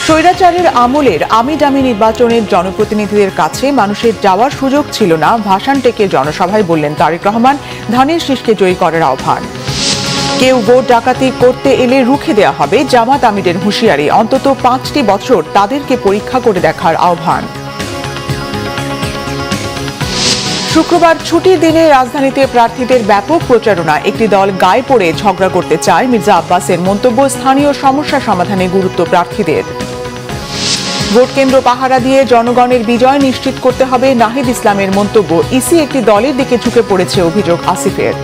স্বৈরাচারের আমলের আমি ডামি নির্বাচনের জনপ্রতিনিধিদের কাছে মানুষের যাওয়ার সুযোগ ছিল না, ভাসান টেকে জনসভায় বললেন তারেক রহমান। ধানের শীষকে জয়ী করার আহ্বান। কেউ ভোট ডাকাতি করতে এলে রুখে দেওয়া হবে, জামাত আমিরের হুঁশিয়ারি। অন্তত 5টি বছর তাদেরকে পরীক্ষা করে দেখার আহ্বান। শুক্রবার ছুটির দিনে রাজধানীতে প্রার্থীদের ব্যাপক প্রচারণা। একটি দল গায়ে পড়ে ঝগড়া করতে চায়, মির্জা আব্বাসের মন্তব্য। স্থানীয় সমস্যা সমাধানে গুরুত্ব প্রার্থীদের। ভোট কেন্দ্র পাহারা দিয়ে জনগণের বিজয় নিশ্চিত করতে হবে, নাহিদ ইসলামের মন্তব্য। ইসি একটি দলের দিকে ঝুঁকে পড়েছে, অভিযোগ আসিফের।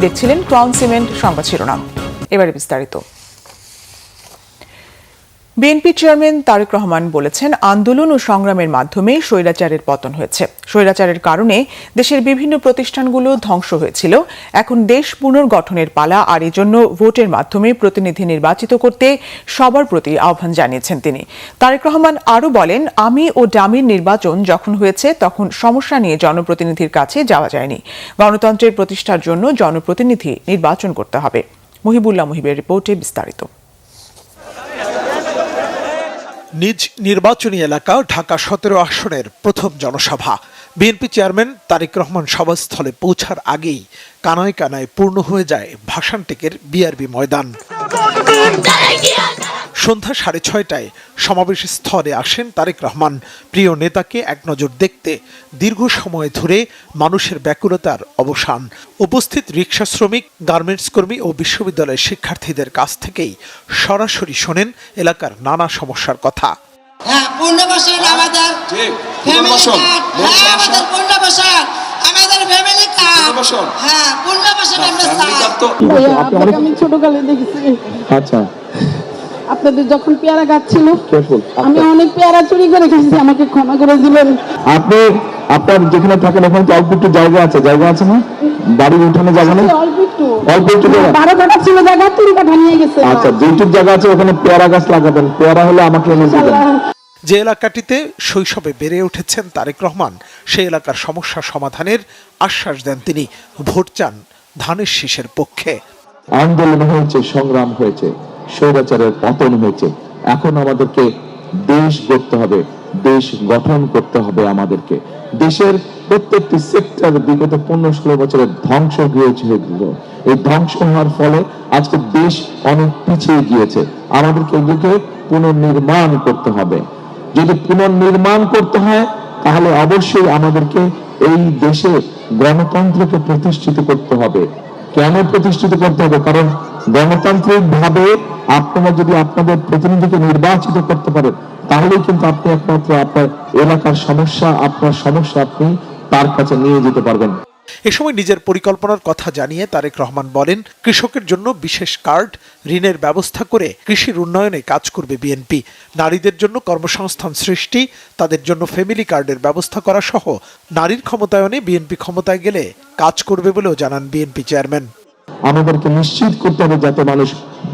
দেখছিলেন ক্রাউন সিমেন্ট সংবাদ শিরোনাম, এবারে বিস্তারিত। বিএনপি চেয়ারম্যান তারেক রহমান বলেছেন, আন্দোলন ও সংগ্রামের মাধ্যমে স্বৈরাচারের পতন হয়েছে। স্বৈরাচারের কারণে দেশের বিভিন্ন প্রতিষ্ঠানগুলো ধ্বংস হয়েছিল। এখন দেশ পুনর্গঠনের পালা, আর এজন্য ভোটের মাধ্যমে প্রতিনিধি নির্বাচিত করতে সবার প্রতি আহ্বান জানিয়েছেন তিনি। তারেক রহমান আরও বলেন, আমি ও ডামির নির্বাচন যখন হয়েছে তখন সমস্যা নিয়ে জনপ্রতিনিধির কাছে যাওয়া যায়নি। গণতন্ত্রের প্রতিষ্ঠার জন্য জনপ্রতিনিধি নির্বাচন করতে হবে। মুহিবুল্লাহ মুহিবের রিপোর্টে বিস্তারিত। নিজ নির্বাচনী এলাকা ঢাকা 17 আসনের প্রথম জনসভা। বিএনপি চেয়ারম্যান তারেক রহমান সভাস্থলে পৌঁছার আগেই কানায় কানায় পূর্ণ হয়ে যায় ভাসান টেকের বিআরবি ময়দান। সন্ধ্যা 6:30টায় সমাবেশ স্থলে আসেন তারেক রহমান। প্রিয় নেতাকে এক নজর দেখতে দীর্ঘ সময় ধরে মানুষের ব্যাকুলতার অবসান। উপস্থিত রিকশা শ্রমিক, গার্মেন্টস কর্মী ও বিশ্ববিদ্যালয়ের শিক্ষার্থীদের কাছ থেকেই সরাসরি শোনেন এলাকার নানা সমস্যার কথা। আমি ছোটকালে দেখেছি। আচ্ছা, আপনাদের যখন পেয়ারা গাছ ছিল, আমি অনেক পেয়ারা চুরি করে খেয়েছি, আমাকে ক্ষমা করে দিলেন। আপনি আপনার যেখানে থাকেন ওখানে তো অল্প একটু জায়গা আছে না? বাড়ির উঠানে জায়গা নেই? অল্প একটু 12 কাঠা ছিল জায়গা, 3 কাঠা নিয়ে গেছে। আচ্ছা, যেটুক জায়গা আছে ওখানে পেয়ারা গাছ লাগাবেন, পেয়ারা হলে আমাকে এনে দিবেন। যে এলাকাটিতে শৈশবে বেড়ে উঠেছেন তারেক রহমান, সেই এলাকার সমস্যা সমাধানের আশ্বাস দেন তিনি। ভোট চান ধানের শীষের পক্ষে। আন্দোলন হয়েছে, সংগ্রাম হয়েছে, স্বৈরাচারের পতন হয়েছে। এখন আমাদেরকে দেশ গড়তে হবে, দেশ গঠন করতে হবে। আমাদেরকে দেশের প্রত্যেকটি সেক্টর বিগত 15-16 বছরের ধ্বংস হয়েছিল। এই ধ্বংস হওয়ার ফলে আজকে দেশ অনেক পিছিয়ে গিয়েছে। আমাদেরকে এগুলোকে পুনর্নির্মাণ করতে হবে। যদি পুনর্নির্মাণ করতে হয় তাহলে অবশ্যই আমাদেরকে এই দেশে গণতন্ত্রকে প্রতিষ্ঠিত করতে হবে। কেন প্রতিষ্ঠিত করতে হবে? কারণ গণতান্ত্রিক ভাবে আপনারা যদি আপনাদের প্রতিনিধিকে নির্বাচিত করতে পারেন, তাহলেই কিন্তু আপনি একমাত্র আপনার এলাকার সমস্যা, আপনার সমস্যা আপনি তার কাছে নিয়ে যেতে পারবেন। এ সময় নিজের পরিকল্পনার কথা জানিয়ে তারেক রহমান বলেন, কৃষকের জন্য বিশেষ কার্ড, ঋণের ব্যবস্থা করে কৃষির উন্নয়নে কাজ করবে বিএনপি। নারীদের জন্য কর্মসংস্থান সৃষ্টি, তাদের জন্য ফ্যামিলি কার্ডের ব্যবস্থা করা সহ নারীর ক্ষমতায়নে বিএনপি ক্ষমতায় গেলে কাজ করবে বলেও জানান বিএনপি চেয়ারম্যান। আমাদেরকে নিশ্চিত করতে হবে যাতে মানুষ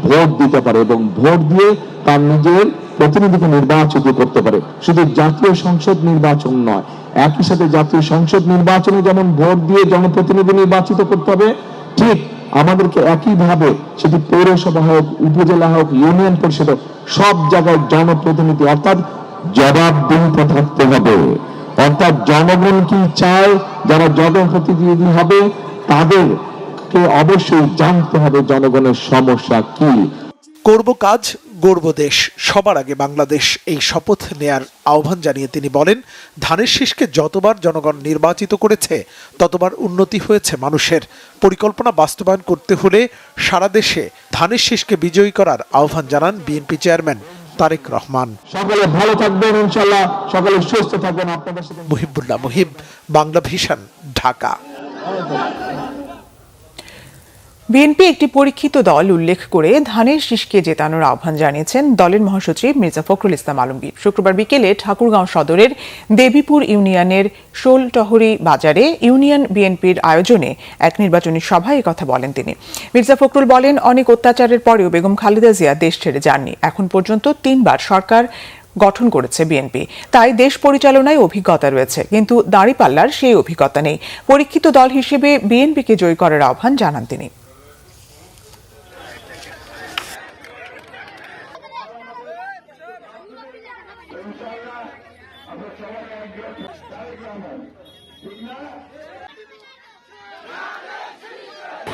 ভোট দিতে পারে এবং ভোট দিয়ে তার নিজের প্রতিনিধিকে নির্বাচিত করতে পারে। শুধু জাতীয় সংসদ নির্বাচন নয়, একই সাথে জাতীয় সংসদ নির্বাচনে যেমন ভোট দিয়ে জনপ্রতিনিধি নির্বাচিত করতে হবে, ঠিক আমাদেরকে একইভাবে সেটি পৌরসভা হোক, উপজেলা হোক, ইউনিয়ন পরিষদ হোক, সব জায়গায় জনপ্রতিনিধি অর্থাৎ জবাবদিহিতা থাকতে হবে। অর্থাৎ জনগণ কি চায়, যারা জনপ্রতিনিধি হবে তাদেরকে অবশ্যই জানতে হবে জনগণের সমস্যা কি। করব কাজ, গড়ব দেশ, সবার আগে বাংলাদেশ, এই শপথ নেয়ার আহ্বান জানিয়ে তিনি বলেন, ধানের শীষকে যতবার জনগণ নির্বাচিত করেছে ততবার উন্নতি হয়েছে মানুষের। পরিকল্পনা বাস্তবায়ন করতে হলে সারা দেশে ধানের শীষকে বিজয়ী করার আহ্বান জানান বিএনপি চেয়ারম্যান তারেক রহমান। সকলে ভালো থাকবেন, ইনশাআল্লাহ সকলে সুস্থ থাকবেন। আপনাদের সাথে মুহিবুল্লাহ মুহিব, বাংলা ভিশন, ঢাকা। বিএনপি একটি পরীক্ষিত দল উল্লেখ করে ধানের শীষকে জেতানোর আহ্বান জানিয়েছেন দলের মহাসচিব মির্জা ফখরুল ইসলাম আলমগীর। শুক্রবার বিকেলে ঠাকুরগাঁও সদরের দেবীপুর ইউনিয়নের শোলটহরি বাজারে ইউনিয়ন বিএনপির আয়োজনে এক নির্বাচনী সভায় কথা বলেন তিনি। মির্জা ফখরুল বলেন, অনেক অত্যাচারের পরেও বেগম খালেদা জিয়া দেশ ছেড়ে যাননি। এখন পর্যন্ত 3বার সরকার গঠন করেছে বিএনপি, তাই দেশ পরিচালনায় অভিজ্ঞতা রয়েছে, কিন্তু দাঁড়িপাল্লার সেই অভিজ্ঞতা নেই। পরীক্ষিত দল হিসেবে বিএনপিকে জয়ী করার আহ্বান জানান তিনি।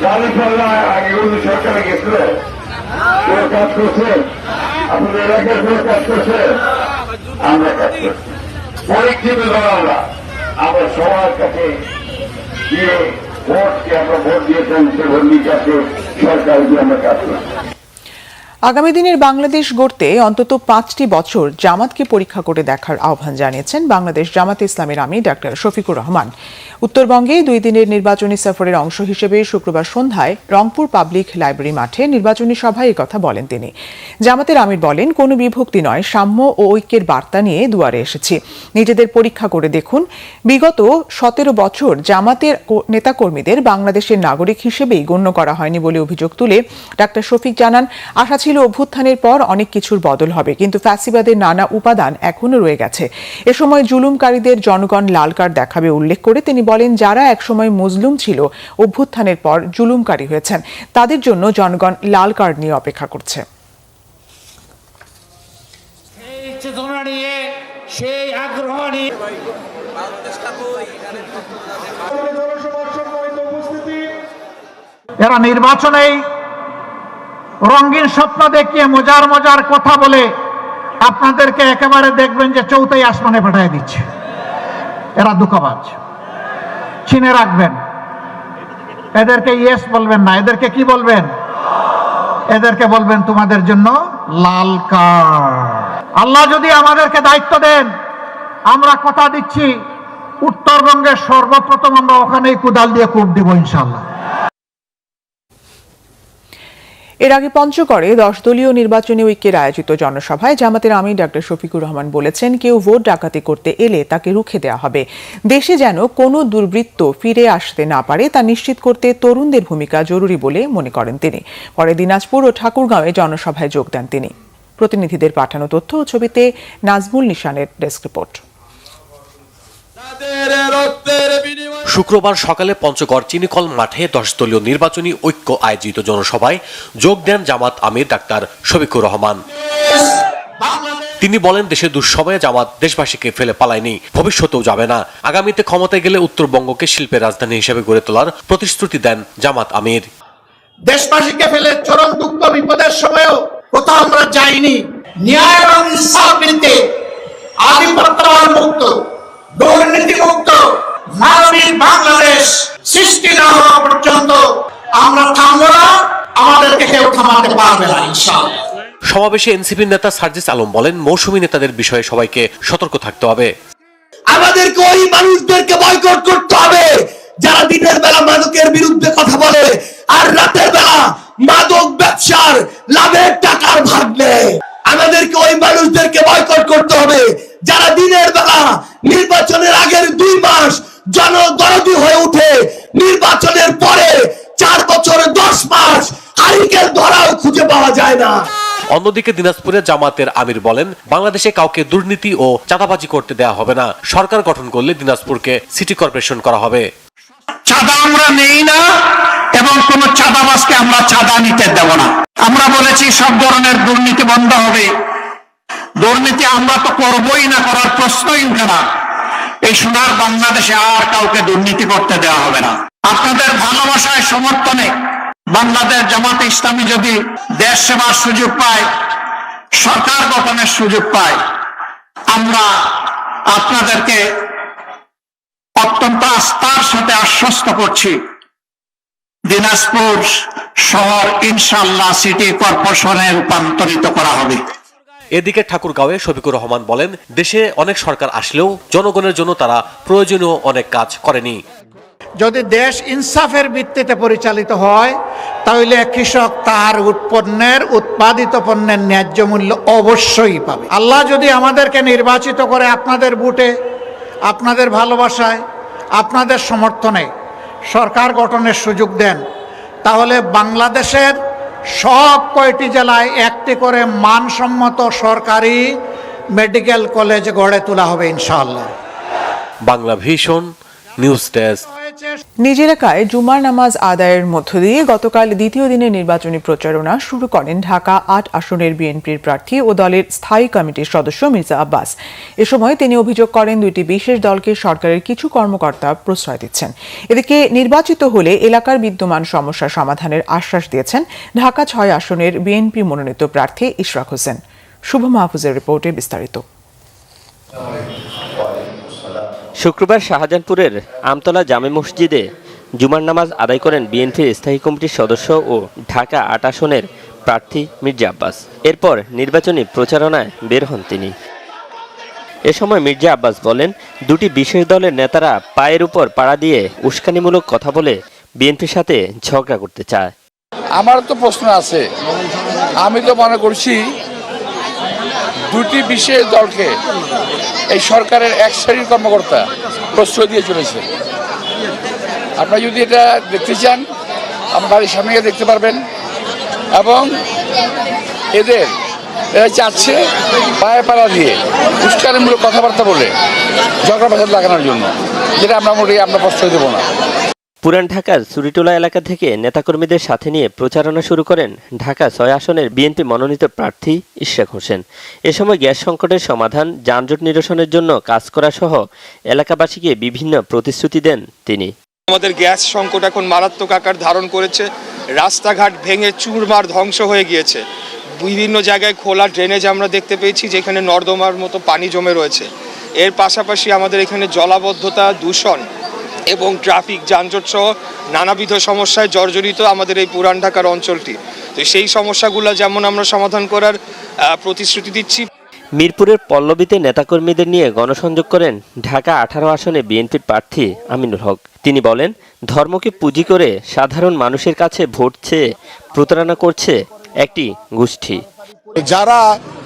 আগে কোনো সরকারে গেছিল, কেউ কাজ করছে, আপনাদের এলাকার কেউ কাজ করছে, আমরা কাজ করছি। অনেক জিম্মেদার আমরা সবার কাছে গিয়ে ভোটকে আমরা ভোট দিয়েছেন, সে ভোট কাছে সরকার দিয়ে আমরা কাজ করছি। আগামী দিনের বাংলাদেশ গড়তে অন্তত 5টি বছর জামাতকে পরীক্ষা করে দেখার আহ্বান জানিয়েছেন বাংলাদেশ জামাতে ইসলামীর আমির ডাক্তার শফিকুর রহমান। উত্তরবঙ্গে 2 দিনের নির্বাচনী সফরের অংশ হিসেবে শুক্রবার সন্ধ্যায় রংপুর পাবলিক লাইব্রেরি মাঠে নির্বাচনী সভায় কথা বলেন তিনি। জামাতের আমির বলেন, কোনো বিভক্তি নয়, সাম্য ও ঐক্যের বার্তা নিয়ে দুয়ারে এসেছি। নিজেদের পরীক্ষা করে দেখুন। বিগত 17 বছর জামাতের নেতাকর্মীদের বাংলাদেশের নাগরিক হিসেবেই গণ্য করা হয়নি বলে অভিযোগ তুলে ডাক্তার শফিক জানান, আশা ছিল অভ্যুত্থানের পর অনেক কিছুর বদল হবে, কিন্তু ফ্যাসিবাদের নানা উপাদান এখনো রয়ে গেছে। এ সময় জুলুমকারীদের জনগণ লাল কার্ড দেখাবে উল্লেখ করে তিনি বলেন, যারা একসময় মজলুম ছিল, অভ্যুত্থানের পর জুলুমকারী হয়েছেন, তাদের জন্য জনগণ লাল কার্ড নিয়ে অপেক্ষা করছে। সেই চেতনা নিয়ে, সেই আগ্রহ নিয়ে এরা নির্বাচনেই রঙিন স্বপ্ন দেখিয়ে মজার মজার কথা বলে আপনাদেরকে একেবারে দেখবেন যে চৌথাই আসমানে পাঠিয়ে দিচ্ছে। এরা দুঃখবাজ, চিনে রাখবেন। এদেরকে ইয়েস বলবেন না, এদেরকে কি বলবেন? এদেরকে বলবেন তোমাদের জন্য লাল কার্ড। আল্লাহ যদি আমাদেরকে দায়িত্ব দেন, আমরা কথা দিচ্ছি উত্তরবঙ্গের সর্বপ্রথম আমরা ওখানেই কুদাল দিয়ে কূপ দিব ইনশাআল্লাহ। এর আগে পঞ্চগড়ে 10 দলীয় নির্বাচনী ঐক্যের আয়োজিত জনসভায় জামাতের আমির ডাক্তার শফিকুর রহমান বলেছেন, কেউ ভোট ডাকাতি করতে এলে তাকে রুখে দেওয়া হবে। দেশে যেন কোনো দুর্বৃত্ত ফিরে আসতে না পারে তা নিশ্চিত করতে তরুণদের ভূমিকা জরুরি বলে মনে করেন তিনি। পরে দিনাজপুর ও ঠাকুরগাঁওয়ে জনসভায় যোগ দেন তিনি। প্রতিনিধিদের পাঠানো তথ্য ও ছবিতে নাজমুল নিশানের ডেস্ক রিপোর্ট। শুক্রবার সকালে পঞ্চগড় চিনিকল মাঠে 10 দলীয় নির্বাচনী ঐক্য আয়োজিত জনসভায় যোগ দেন জামাত আমির ডাক্তার শফিকুর রহমান। তিনি বলেন, দেশে দুঃসময়ে জামাত দেশবাসীকে ফেলে পালায়নি, ভবিষ্যতেও যাবে না। আগামীতে ক্ষমতায় গেলে উত্তরবঙ্গকে শিল্পের রাজধানী হিসেবে গড়ে তোলার প্রতিশ্রুতি দেন জামাত আমির। দেশবাসীকে ফেলে চরম দুঃখ বিপদের সময়ও কোথাও আমরা যাইনি। ন্যায় এবং ইনসাফ নিতে, আধিপত্যবাদ মুক্ত, দুর্নীতি মুক্ত মানবিক বাংলাদেশ সৃষ্টি না হওয়া পর্যন্ত আমরা থামবো না, আমাদেরকে কেউ থামাতে পারবে না ইনশাআল্লাহ। সমাবেশে এনসিপির নেতা সার্জিস আলম বলেন, মৌসুমী নেতাদের বিষয়ে সবাইকে সতর্ক থাকতে হবে। আমাদেরকে ওই মানুষদেরকে বয়কট করতে হবে যারা দিনের বেলা মাদকের বিরুদ্ধে কথা বলে আর রাতের বেলা মাদক ব্যবসার লাভের টাকার ভাগ নেয়। আমাদেরকে ওই মানুষদেরকে বয়কট করতে হবে যারা দিনের বেলা নির্বাচনের আগের 2 মাস জনদরদি হয়ে উঠে, নির্বাচনের পরে 4 বছর 10 মাস হারিকেল ধরাও খুঁজে পাওয়া যায় না। অন্যদিকে দিনাজপুরে জামাতের আমির বলেন, বাংলাদেশে কাউকে দুর্নীতি ও চাঁদাবাজি করতে দেওয়া হবে না। সরকার গঠন করলে দিনাজপুরকে সিটি কর্পোরেশন করা হবে। চাঁদা আমরা নেই না এবং কোন চাঁদাবাজকে আমরা চাঁদা নিতে দেব না। আমরা বলেছি সব ধরনের দুর্নীতি বন্ধ হবে। দুর্নীতি আমরা তো করবই না, করার প্রশ্নই উঠে না। এই সোনার বাংলাদেশে আর কাউকে দুর্নীতি করতে দেওয়া হবে না। আপনাদের ভালোবাসায় সমর্থনে বাংলাদেশ জামাতে ইসলামী যদি দেশ সেবার সুযোগ পায়, সরকার গঠনের সুযোগ পায়, আমরা আপনাদেরকে অত্যন্ত আস্থার সাথে আশ্বস্ত করছি, দিনাজপুর শহর ইনশাআল্লাহ সিটি কর্পোরেশনে রূপান্তরিত করা হবে। এদিকে ঠাকুরগাঁওয়ে শফিকুর রহমান বলেন, দেশে অনেক সরকার আসলেও জনগণের জন্য তারা প্রয়োজনীয় অনেক কাজ করেনি। যদি দেশ ইনসাফের ভিত্তিতে পরিচালিত হয়, তাহলে কৃষক তার উৎপাদিত পণ্যের ন্যায্য মূল্য অবশ্যই পাবে। আল্লাহ যদি আমাদেরকে নির্বাচিত করে আপনাদের ভোটে, আপনাদের ভালোবাসায়, আপনাদের সমর্থনে সরকার গঠনের সুযোগ দেন, তাহলে বাংলাদেশের সব কয়টি জেলায় একটি করে মানসম্মত সরকারি মেডিকেল কলেজ গড়ে তোলা হবে ইনশাআল্লাহ। Bangla vision news desk. নিজ এলাকায় জুমার নামাজ আদায়ের মধ্য দিয়ে গতকাল দ্বিতীয় দিনের নির্বাচনী প্রচারণা শুরু করেন ঢাকা ৮ আসনের বিএনপির প্রার্থী ও দলের স্থায়ী কমিটির সদস্য মির্জা আব্বাস। এ সময় তিনি অভিযোগ করেন দুইটি বিশেষ দলকে সরকারের কিছু কর্মকর্তা প্রশ্রয় দিচ্ছেন। এদিকে নির্বাচিত হলে এলাকার বিদ্যমান সমস্যা সমাধানের আশ্বাস দিয়েছেন ঢাকা ৬ আসনের বিএনপি মনোনীত প্রার্থী ইশরাক হোসেন। শুভ মাহফুজের রিপোর্টে বিস্তারিত। শুক্রবার শাহজাহানপুরের আমতলা জামে মসজিদে জুমার নামাজ আদায় করেন বিএনপির স্থায়ী কমিটির সদস্য ও ঢাকা ৮ আসনের প্রার্থী মির্জা আব্বাস। এরপর নির্বাচনী প্রচারণায় বের হন তিনি। এ সময় মির্জা আব্বাস বলেন, দুটি বিশেষ দলের নেতারা পায়ের উপর পাড়া দিয়ে উস্কানিমূলক কথা বলে বিএনপির সাথে ঝগড়া করতে চায়। আমার তো প্রশ্ন আছে, আমি তো মনে করছি দুটি বিশেষ দলকে এই সরকারের এক শ্রেণীর কর্মকর্তা প্রশ্রয় দিয়ে চলেছে। আপনারা যদি এটা দেখতে চান আমার বাড়ির সামনে গিয়ে দেখতে পারবেন। এবং এরা চাচ্ছে পায়ে পাড়া দিয়ে উস্কানিমূলক কথাবার্তা বলে ঝগড়া ফাসাদ লাগানোর জন্য, যেটা আমরা প্রশ্রয় দেবো না। পুরান ঢাকার চুরিটোলা এলাকা থেকে নেতাকর্মীদের সাথে নিয়ে প্রচারণা শুরু করেন ঢাকা ৬ আসনের বিএনপি মনোনীত প্রার্থী ইশরাক হোসেন। এ সময় গ্যাস সংকটের সমাধান, যানজট নিরসনের জন্য কাজ করা সহ এলাকাবাসীকে বিভিন্ন প্রতিশ্রুতি দেন তিনি। আমাদের গ্যাস সংকট এখন মারাত্মক আকার ধারণ করেছে, রাস্তাঘাট ভেঙে চুরমার ধ্বংস হয়ে গিয়েছে, বিভিন্ন জায়গায় খোলা ড্রেনেজ আমরা দেখতে পেয়েছি যেখানে নর্দমার মতো পানি জমে রয়েছে। এর পাশাপাশি আমাদের এখানে জলাবদ্ধতা, দূষণ এবং ট্রাফিক যানজট সহ নানাবিধ সমস্যায় জর্জরিত আমাদের এই পুরান ঢাকার অঞ্চলটি। তো সেই সমস্যাগুলো যেমন আমরা সমাধান করার প্রতিশ্রুতি দিচ্ছি। মিরপুরের পল্লবীতে নেতাকর্মীদের নিয়ে গণসংযোগ করেন ঢাকা ১৮ আসনে বিএনপির প্রার্থী আমিনুল হক। তিনি বলেন, ধর্মকে পুঁজি করে সাধারণ মানুষের কাছে ভোট চেয়ে প্রতারণা করছে একটি গোষ্ঠী। যারা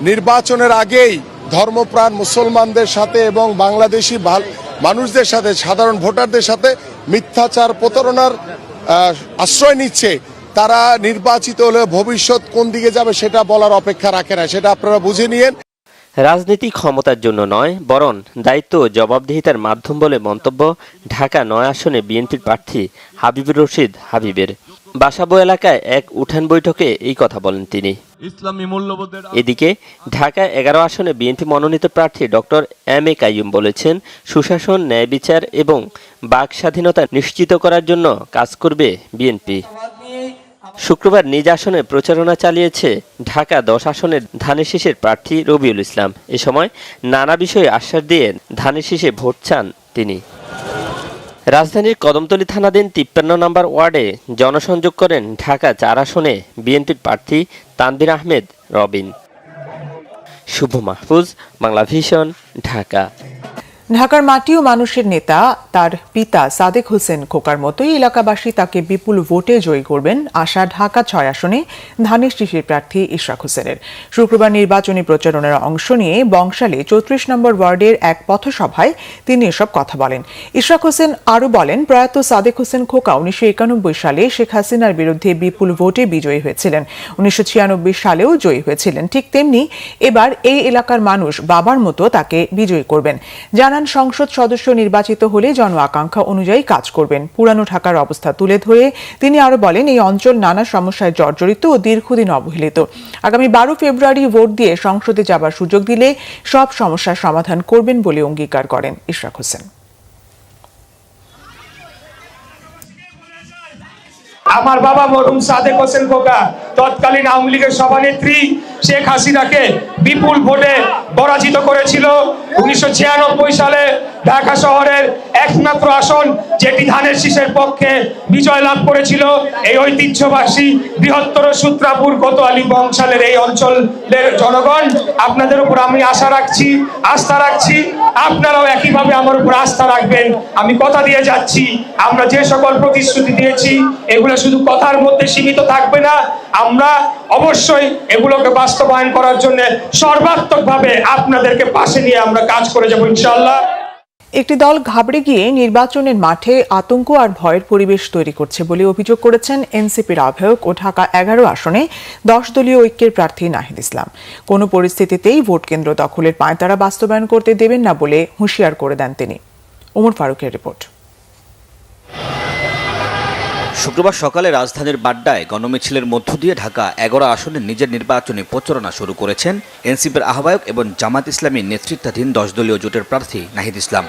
নির্বাচনের আগেই ধর্মপ্রাণ মুসলমানদের সাথে এবং বাংলাদেশি মানুষদের সাথে, সাধারণ ভোটারদের সাথে মিথ্যাচার প্রতারণার আশ্রয় নিচ্ছে, তারা নির্বাচিত হলে ভবিষ্যৎ কোন দিকে যাবে সেটা বলার অপেক্ষা রাখে না। সেটা আপনারা বুঝে নিয়েন। রাজনীতি ক্ষমতার জন্য নয়, বরং দায়িত্ব ও জবাবদিহিতার মাধ্যম বলে মন্তব্য ঢাকা ৯ আসনে বিএনপির প্রার্থী হাবিবুর রশিদ হাবিবের। বাসাবো এলাকায় এক উঠান বৈঠকে এই কথা বলেন তিনি। এদিকে ঢাকা ১১ আসনে বিএনপি মনোনীত প্রার্থী ডক্টর এম এ কাইয়ুম বলেছেন, সুশাসন, ন্যায় বিচার এবং বাক স্বাধীনতা নিশ্চিত করার জন্য কাজ করবে বিএনপি। শুক্রবার নিজ আসনে প্রচারণা চালিয়েছে ঢাকা ১০ আসনের ধানের শীষের প্রার্থী রবিউল ইসলাম। এ সময় নানা বিষয়ে আশ্বাস দিয়ে ধানের শীষে ভোট চান তিনি। রাজধানীর কদমতলী থানাধীন ৫৩ নম্বর ওয়ার্ডে জনসংযোগ করেন ঢাকা ৪ আসনে বিএনপির প্রার্থী তানভীর আহমেদ রবিন। শুভ মাহফুজ, বাংলা ভিশন, ঢাকা। ঢাকার মাটি ও মানুষের নেতা তার পিতা সাদেক হোসেন খোকার মতোই এলাকাবাসী তাকে বিপুল ভোটে জয়ী করবেন আশা ঢাকা ৬ আসনে ধানের শীষের প্রার্থী ইশরাক হোসেনের। শুক্রবার নির্বাচনী প্রচারণার অংশ নিয়ে বংশালে ৩৪ নম্বর ওয়ার্ডের এক পথসভায় তিনি এসব কথা বলেন। ইশরাক হোসেন আরও বলেন, প্রয়াত সাদেক হোসেন খোকা ১৯৯১ সালে শেখ হাসিনার বিরুদ্ধে বিপুল ভোটে বিজয়ী হয়েছিলেন, ১৯৯৬ সালেও জয়ী হয়েছিলেন। ঠিক তেমনি এবার এই এলাকার মানুষ বাবার মতো তাকে বিজয়ী করবেন। জানান, সংসদ সদস্য নির্বাচিত হলে জন আকাঙ্ক্ষা অনুযায়ী কাজ করবেন। পুরানো ঢাকার অবস্থা তুলে ধরে তিনি আরো বলেন, এই অঞ্চল নানা সমস্যায় জর্জরিত ও দীর্ঘদিন অবহেলিত। আগামী ১২ ফেব্রুয়ারি ভোট দিয়ে সংসদে যাবার সুযোগ দিলে সব সমস্যার সমাধান করবেন বলে অঙ্গীকার করেন ইশরাক হোসেন। আমার বাবা মরহুম সাদেক হোসেন খোকা তৎকালীন আওয়ামী লীগের সভানেত্রী শেখ হাসিনাকে বিপুল ভোটে পরাজিত করেছিল। ১৯৯৬ সালে ঢাকা শহরের একমাত্র আসন যেটি ধানের শীষের পক্ষে বিজয় লাভ করেছিল। এই ঐতিহ্যবাসী বৃহত্তর সূত্রাপুর কোতোয়ালি বংশালের এই অঞ্চলের জনগণ, আপনাদের উপর আমি আশা রাখছি, আস্থা রাখছি, আপনারাও একইভাবে আমার উপর আস্থা রাখবেন। আমি কথা দিয়ে যাচ্ছি, আমরা যে সকল প্রতিশ্রুতি দিয়েছি এগুলো শুধু কথার মধ্যে সীমিত থাকবে না, আমরা অবশ্যই এগুলোকে বাস্তবায়ন করার জন্য সর্বাত্মকভাবে আপনাদেরকে পাশে নিয়ে আমরা কাজ করে যাব ইনশাআল্লাহ। একটি দল ঘাবড়ে গিয়ে নির্বাচনের মাঠে আতঙ্ক আর ভয়ের পরিবেশ তৈরি করছে বলে অভিযোগ করেছেন এনসিপির আহ্বায়ক ও ঢাকা ১১ আসনে ১০ দলীয় ঐক্যের প্রার্থী নাহিদ ইসলাম। কোনো পরিস্থিতিতেই ভোট কেন্দ্র দখলের পাঁয়তারা বাস্তবায়ন করতে দেবেন না বলে হুঁশিয়ার করে দেন তিনি। ওমর ফারুকের রিপোর্ট। শুক্রবার সকালে রাজধানীর বাড্ডায় গণমিছিলের মধ্য দিয়ে ঢাকা 11 আসনে নিজের নির্বাচনী প্রচারণা শুরু করেছেন এনসিপির আহ্বায়ক এবং জামাত ইসলামীর নেতৃত্বাধীন 10 দলীয় জোটের প্রার্থী নাহিদ ইসলাম।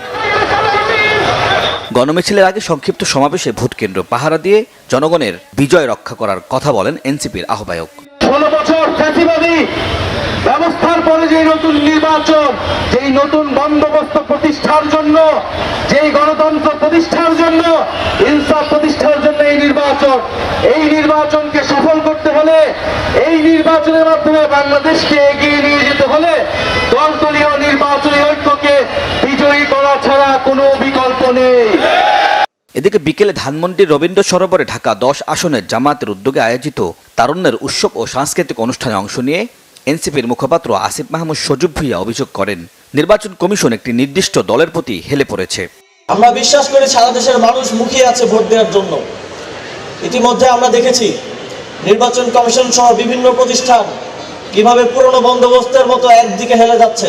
গণমিছিলের আগে সংক্ষিপ্ত সমাবেশে ভোটকেন্দ্র পাহারা দিয়ে জনগণের বিজয় রক্ষা করার কথা বলেন এনসিপির আহ্বায়ক। 16 বছর ফ্যাসিবাদী ব্যবস্থার পরে যে নতুন নির্বাচন, যেই নতুন বন্দোবস্ত প্রতিষ্ঠার জন্য, যেই গণতন্ত্র প্রতিষ্ঠার জন্য, ইনসাফ প্রতিষ্ঠার জন্য এই নির্বাচনকে সফল করতে হলে, এই নির্বাচনের মাধ্যমে বাংলাদেশকে এগিয়ে নিয়ে যেতে হলে দলীয় নির্বাচনী ঐক্যকে বিজয়ী করা ছাড়া কোনো বিকল্প নেই। এদিকে বিকেলে ধানমন্ডির রবীন্দ্র সরোবরে ঢাকা 10 আসনের জামাতের উদ্যোগে আয়োজিত তারুণ্যের উৎসব ও সাংস্কৃতিক অনুষ্ঠানে অংশ নিয়ে এনসিপির মুখপাত্র আসিফ মাহমুদ সজীব ভুঁইয়া অভিযোগ করেন, নির্বাচন কমিশন একটি নির্দিষ্ট দলের প্রতি হেলে পড়েছে। আমরা বিশ্বাস করি সারা দেশের মানুষ মুখিয়ে আছে ভোট দেওয়ার জন্য। ইতিমধ্যে আমরা দেখেছি নির্বাচন কমিশন সহ বিভিন্ন প্রতিষ্ঠান কিভাবে পুরনো বন্দোবস্তের মতো একদিকে হেলে যাচ্ছে।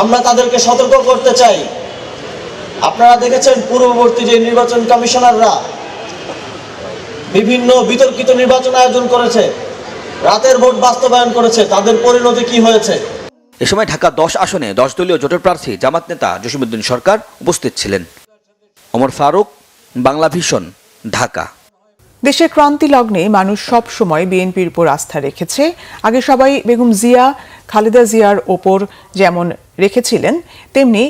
আমরা তাদেরকে সতর্ক করতে চাই। আপনারা দেখেছেন পূর্ববর্তী যে নির্বাচন কমিশনাররা বিভিন্ন বিতর্কিত নির্বাচন আয়োজন করেছে, রাতের ভোট বাস্তবায়ন করেছে, তাদের পরিণতি কি হয়েছে। এ সময় ঢাকা 10 আসনে 10 দলীয় জোটের প্রার্থী জামাত নেতা জসিমউদ্দিন সরকার উপস্থিত ছিলেন। ওমর ফারুক, বাংলা ভিশন, ঢাকা। দেশের ক্রান্তি লগ্নে মানুষ সব সময় বিএনপির উপর আস্থা রেখেছে। আগে সবাই বেগম জিয়া, খালেদা জিয়ার ওপর যেমন রেখেছিলেন, তেমনি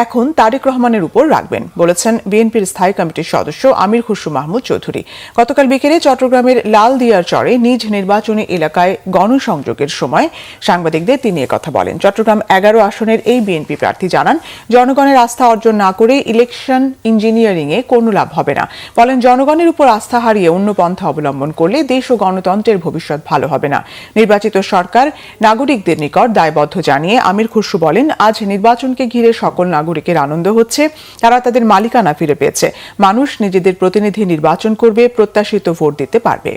এখন তারেক রহমানের উপর রাখবেন বলেছেন বিএনপির স্থায়ী কমিটির সদস্য আমির খুরশু মাহমুদ চৌধুরী। গতকাল বিকেলে চট্টগ্রামের লালদিয়ার চরে নিজ নির্বাচনী এলাকায় গণসংযোগের সময় সাংবাদিকদের তিনি কথা বলেন। চট্টগ্রাম 11 আসনের এই বিএনপি প্রার্থী জানান, জনগণের আস্থা অর্জন না করে ইলেকশন ইঞ্জিনিয়ারিংয়ে কোনো লাভ হবে না। বলেন, জনগণের উপর আস্থা হারিয়ে অন্য পন্থা অবলম্বন করলে দেশ ও গণতন্ত্রের ভবিষ্যৎ ভালো হবে না। নির্বাচিত সরকার নাগরিকদের নিকট দায়বদ্ধ জানিয়ে আমির খুরশু বলেন, আজ নির্বাচনকে ঘিরে সকল নাগরিকের আনন্দ হচ্ছে, তারা তাদের মালিকানা ফিরে পেয়েছে। মানুষ নিজেদের প্রতিনিধি নির্বাচন করবে, প্রত্যাশিত ভোট দিতে পারবে।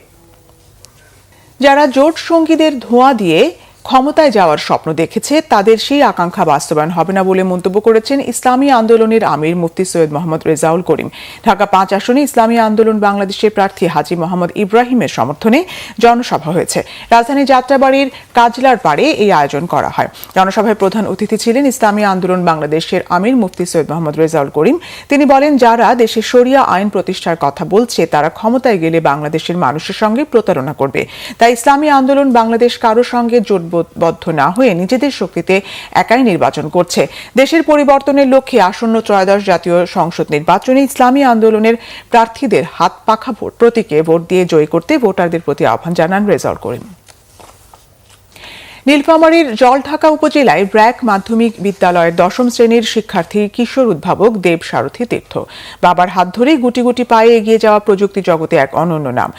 যারা জোট সঙ্গীদের ধোঁয়া দিয়ে ক্ষমতায় যাওয়ার স্বপ্ন দেখেছে, তাদের সেই আকাঙ্ক্ষা বাস্তবায়ন হবে না বলে মন্তব্য করেছেন ইসলামী আন্দোলনের আমির মুফতি সৈয়দ মোহাম্মদ রেজাউল করিম। ঢাকা 5 আসনে ইসলামী আন্দোলন বাংলাদেশের প্রার্থী হাজী মোহাম্মদ ইব্রাহিমের সমর্থনে জনসভা হয়েছে। রাজধানী যাত্রাবাড়ির কাজলার পাড়ে এই আয়োজন করা হয়। জনসভায় প্রধান অতিথি ছিলেন ইসলামী আন্দোলন বাংলাদেশের আমির মুফতি সৈয়দ মোহাম্মদ রেজাউল করিম। তিনি বলেন, যারা দেশে শরিয়া আইন প্রতিষ্ঠার কথা বলছে, তারা ক্ষমতায় গেলে বাংলাদেশের মানুষের সঙ্গে প্রতারণা করবে। তাই ইসলামী আন্দোলন বাংলাদেশ কারো সঙ্গে জোটবদ্ধ না হয়ে নিজেদের শক্তিতে একাই নির্বাচন করছে। দেশের পরিবর্তনের লক্ষ্যে আসন্ন ত্রয়োদশ জাতীয় সংসদ নির্বাচনে ইসলামী আন্দোলনের প্রার্থীদের হাত পাখা ভোট প্রতীকে ভোট দিয়ে জয়ী করতে ভোটারদের প্রতি আহ্বান জানান রেজাউল করিম। নীলফামারীর জলঢাকা উপজেলায় ব্র্যাক মাধ্যমিক বিদ্যালয়ের 10ম শ্রেণীর শিক্ষার্থী কিশোর উদ্ভাবক দেব সারথী তীর্থ বাবার হাত ধরে গুটি গুটি পায়ে এগিয়ে যাওয়া প্রযুক্তি জগতে এক অনন্য নাম।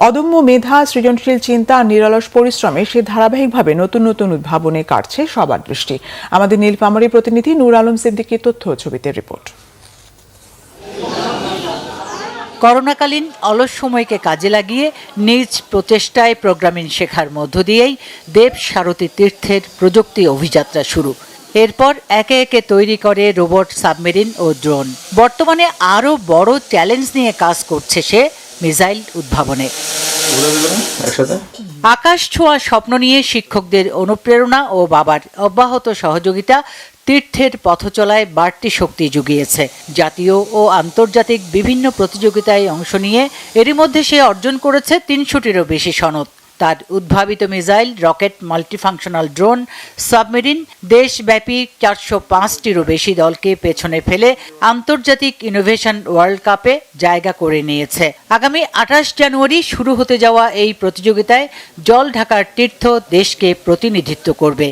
অদম্য মেধা, সৃজনশীল চিন্তা আর নিরলস পরিশ্রমে সে ধারাবাহিকভাবে নতুন নতুন উদ্ভাবনে কাটছে সবার দৃষ্টি। আমাদের নীলফামারী প্রতিনিধি নূর আলম সিদ্দিকীর তথ্য ও ছবিতে রিপোর্ট। করোনাকালীন অলস সময়কে কাজে লাগিয়ে নিজ প্রচেষ্টায় প্রোগ্রামিং শেখার মধ্য দিয়েই দেব সারথী তীর্থের প্রযুক্তি অভিযাত্রা শুরু। এরপর একে একে তৈরি করে রোবট, সাবমেরিন ও ড্রোন। বর্তমানে আরও বড় চ্যালেঞ্জ নিয়ে কাজ করছে সে মিসাইল উদ্ভাবনে। আকাশ ছোঁয়া স্বপ্ন নিয়ে শিক্ষকদের অনুপ্রেরণা ও বাবার অব্যাহত সহযোগিতা তীর্থের পথচলায় বাড়তি শক্তি জুগিয়েছে। জাতীয় ও আন্তর্জাতিক বিভিন্ন প্রতিযোগিতায় অংশ নিয়ে এরই মধ্যে সে অর্জন করেছে 300টিরও বেশি সনদ। তার উদ্ভাবিত missile, rocket, multifunctional drone, submarine দেশব্যাপী 405টিরও বেশি দলকে পেছনে ফেলে আন্তর্জাতিক ইনোভেশন ওয়ার্ল্ড কাপে জায়গা করে নিয়েছে। আগামী 28 জানুয়ারি শুরু হতে যাওয়া এই প্রতিযোগিতায় জলঢাকার তীর্থ দেশকে প্রতিনিধিত্ব করবে।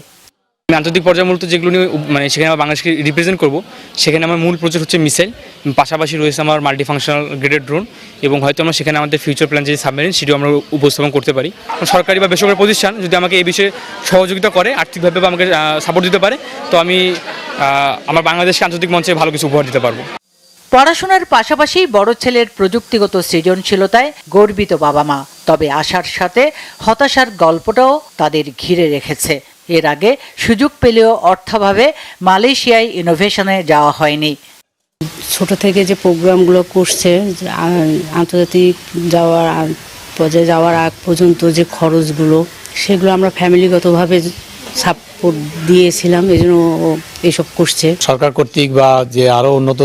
আন্তর্জাতিক পর্যায়ে মূলত যেগুলো নিয়ে সেখানে আমার বাংলাদেশকে রিপ্রেজেন্ট করব, সেখানে আমার মূল প্রজেক্ট হচ্ছে মিসাইল, পাশাপাশি রয়েছে আমার মাল্টিফাংশনাল গ্রেডেড ড্রোন, এবং হয়তো আমরা সেখানে আমাদের ফিউচার প্ল্যান যে সাবমেরিন সেটিও আমরা উপস্থাপন করতে পারি। সরকারি বা বেসরকারি প্রতিষ্ঠান যদি আমাকে এই বিষয়ে সহযোগিতা করে, আর্থিকভাবে বা আমাকে সাপোর্ট দিতে পারে, তো আমি আমার বাংলাদেশকে আন্তর্জাতিক মঞ্চে ভালো কিছু উপহার দিতে পারবো। পড়াশোনার পাশাপাশি বড় ছেলের প্রযুক্তিগত সৃজনশীলতায় গর্বিত বাবা মা। তবে আশার সাথে হতাশার গল্পটাও তাদের ঘিরে রেখেছে। এর আগে সুযোগ পেলেও অর্থাভাবে মালয়েশিয়ায় ইনোভেশনে যাওয়া হয়নি। ছোট থেকে যে প্রোগ্রামগুলো করছে, আন্তর্জাতিক পর্যায়ে যাওয়ার আগ পর্যন্ত যে খরচগুলো, সেগুলো আমরা ফ্যামিলিগতভাবে সাপোর্ট দিয়েছিলাম, এই জন্য এইসব করছে। সরকার কর্তৃক বা যে আরও উন্নত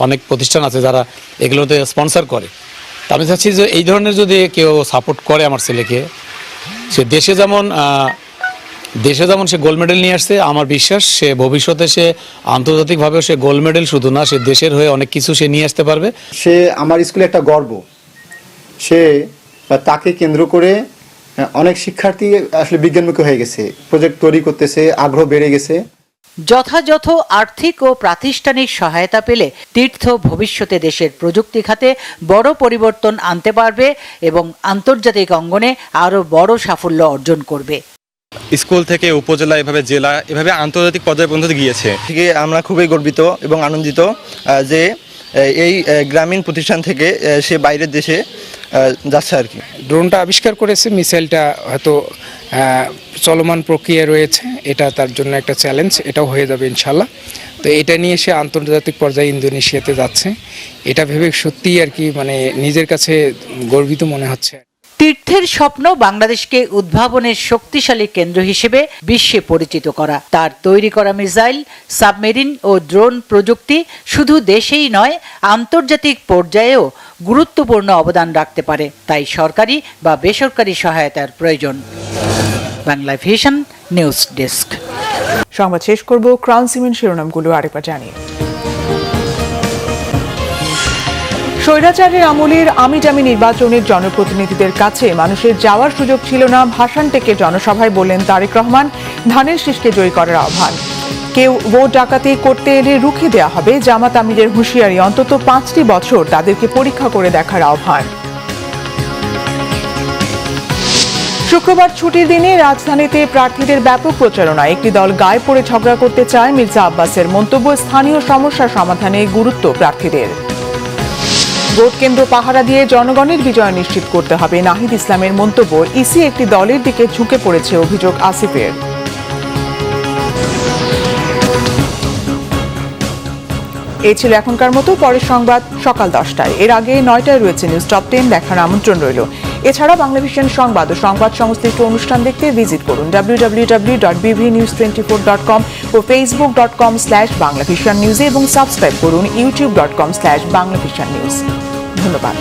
অনেক প্রতিষ্ঠান আছে যারা এগুলোতে স্পন্সর করে, তা আমি চাচ্ছি যে এই ধরনের যদি কেউ সাপোর্ট করে আমার ছেলেকে, সে দেশে যেমন সে গোল্ড মেডেল নিয়ে আসছে, আমার বিশ্বাস সে ভবিষ্যতে সে আন্তর্জাতিকভাবেও সে গোল্ড মেডেল শুধু না, সে দেশের হয়ে অনেক কিছু সে নিয়ে আসতে পারবে। সে আমার স্কুলে একটা গর্ব, সে তাকে কেন্দ্র করে অনেক শিক্ষার্থী আসলে বিজ্ঞানমুখী হয়ে গেছে, প্রজেক্ট তৈরি করতেছে, আগ্রহ বেড়ে গেছে। যথাযথ আর্থিক ও প্রাতিষ্ঠানিক সহায়তা পেলে তীর্থ ভবিষ্যতে দেশের প্রযুক্তি খাতে বড় পরিবর্তন আনতে পারবে এবং আন্তর্জাতিক অঙ্গনে আরও বড় সাফল্য অর্জন করবে। স্কুল থেকে উপজেলা, এভাবে জেলা, এভাবে আন্তর্জাতিক পর্যায়ে পর্যন্ত গিয়েছে। থেকে আমরা খুবই গর্বিত এবং আনন্দিত যে এই গ্রামীণ প্রতিষ্ঠান থেকে সে বাইরের দেশে যাচ্ছে আর কি। ড্রোনটা আবিষ্কার করেছে, মিসাইলটা হয়তো চলমান প্রক্রিয়া রয়েছে, এটা তার জন্য একটা চ্যালেঞ্জ, এটাও হয়ে যাবে ইনশাল্লাহ। তো এটা নিয়ে সে আন্তর্জাতিক পর্যায়ে ইন্দোনেশিয়াতে যাচ্ছে, এটা ভেবে সত্যিই আর কি মানে নিজের কাছে গর্বিত মনে হচ্ছে। তীর্থের স্বপ্ন বাংলাদেশকে উদ্ভাবনের শক্তিশালী কেন্দ্র হিসেবে বিশ্বে পরিচিত করা। তার তৈরি করা মিসাইল, সাবমেরিন ও ড্রোন প্রযুক্তি শুধু দেশেই নয়, আন্তর্জাতিক পর্যায়েও গুরুত্বপূর্ণ অবদান রাখতে পারে। তাই সরকারি বা বেসরকারি সহায়তার প্রয়োজন। Bangla vision news desk. সংবাদ শেষ করব ক্রাউন সিমেন্ট শিরোনামগুলো আরেকবার জানিয়ে। স্বৈরাচারের আমলের আমিজামি নির্বাচনের জনপ্রতিনিধিদের কাছে মানুষের যাওয়ার সুযোগ ছিল না, ভাসান টেকে জনসভায় বললেন তারেক রহমান। ধানের শীষকে জয়ী করার আহ্বান। কেউ ভোট ডাকাতি করতে এলে রুখে দেওয়া হবে, জামাত আমিরের হুঁশিয়ারি। অন্তত 5টি বছর তাদেরকে পরীক্ষা করে দেখার আহ্বান। শুক্রবার ছুটির দিনে রাজধানীতে প্রার্থীদের ব্যাপক প্রচারণা। একটি দল গায়ে পড়ে ঝগড়া করতে চায়, মির্জা আব্বাসের মন্তব্য। স্থানীয় সমস্যা সমাধানে গুরুত্ব প্রার্থীদের। ভোট কেন্দ্র পাহারা দিয়ে জনগণের বিজয় নিশ্চিত করতে হবে, নাহিদ ইসলামের মন্তব্য। ইসি একটি দলের দিকে ঝুঁকে পড়েছে, অভিযোগ আসিফের। এই ছিল এখনকার মতো। পরের সংবাদ সকাল 10টায়। এর আগে 9টায় রয়েছে নিউজ টপ 10 দেখার আমন্ত্রণ রইল। এছাড়া বাংলাভিশন সংবাদ ও সংবাদ সংশ্লিষ্ট অনুষ্ঠান দেখতে ভিজিট করুন www.bvnews24.com ও facebook.com/banglavision news এবং সাবস্ক্রাইব করুন youtube.com/banglavision news। ধন্যবাদ।